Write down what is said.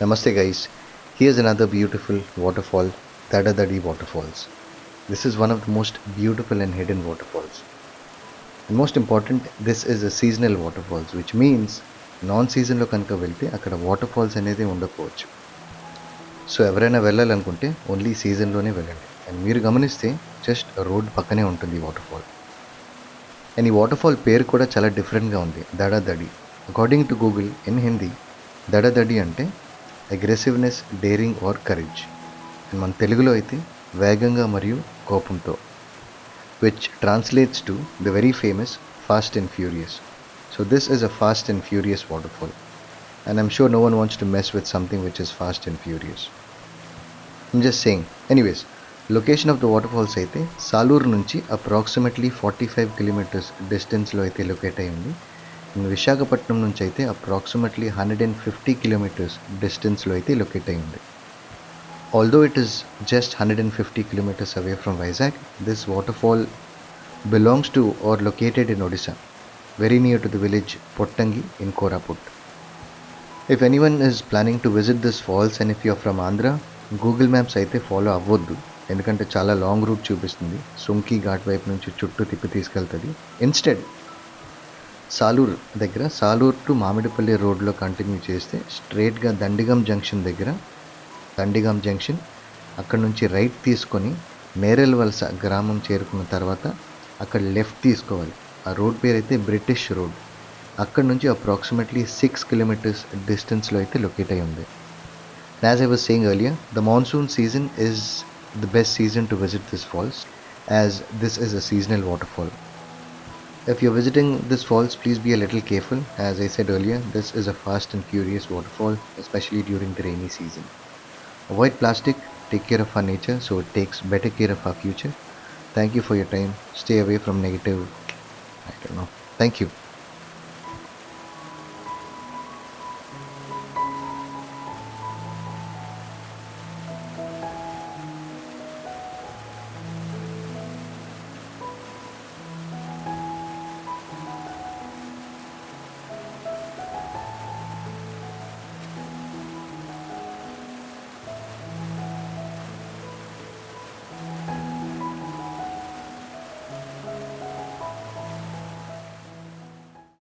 Namaste guys. Here's another beautiful waterfall, Dadadadi Waterfalls. This is one of the most beautiful and hidden waterfalls. And most important, this is a seasonal waterfalls, which means non సీజన్లో కనుక వెళ్తే అక్కడ water falls అనేది ఉండకపోవచ్చు. So ఎవరైనా వెళ్ళాలనుకుంటే only సీజన్లోనే వెళ్ళండి. And మీరు గమనిస్తే జస్ట్ రోడ్ పక్కనే ఉంటుంది ఈ వాటర్ఫాల్. అండ్ ఈ వాటర్ఫాల్ పేరు కూడా చాలా డిఫరెంట్గా ఉంది, దడాదడి. According to Google in Hindi, దడాదడి అంటే అగ్రెసివ్నెస్, డేరింగ్ ఆర్ కరేజ్. అండ్ మన తెలుగులో అయితే వేగంగా మరియు కోపంతో, which translates to the very famous fast and furious. So this is a fast and furious waterfall. And I'm sure no one wants to mess with something which is fast and furious. I'm just saying. Anyways, location of the waterfalls అయితే సాలూరు నుంచి approximately 45 kilometres డిస్టెన్స్లో అయితే locate అయి ఉంది. విశాఖపట్నం నుంచి అయితే approximately 150 kilometres డిస్టెన్స్లో అయితే లొకేట్ అయి ఉంది. Although it is just 150 kilometers away from Vizag, this waterfall belongs to or located in Odisha, very near to the village Pottangi in Koraput. If anyone is planning to visit this falls and if you are from Andhra, Google Maps అయితే follow అవ్వద్దు, ఎందుకంటే చాలా long route చూపిస్తుంది. సుంకి ఘాట్ వైపు నుంచి చుట్టూ తిప్పి తీసుకెళ్తుంది. ఇన్స్టెడ్ సాలూరు దగ్గర, సాలూరు టు మామిడిపల్లి రోడ్లో కంటిన్యూ చేస్తే స్ట్రైట్గా దండిగం జంక్షన్, అక్కడ నుంచి రైట్ తీసుకొని నేరెల్ వలస గ్రామం చేరుకున్న తర్వాత అక్కడ లెఫ్ట్ తీసుకోవాలి. ఆ రోడ్ పేరు అయితే బ్రిటిష్ రోడ్. అక్కడ నుంచి అప్రాక్సిమేట్లీ 6 కిలోమీటర్స్ డిస్టెన్స్లో అయితే లొకేట్ అయి ఉంది. As I was saying earlier, the monsoon season is the best season to visit this falls, as this is a seasonal waterfall. If you're visiting this falls, please be a little careful. As I said earlier, this is a fast and furious waterfall, especially during the rainy season. Avoid plastic, take care of our nature so it takes better care of our future. Thank you for your time. Stay away from negative, I don't know. Thank you.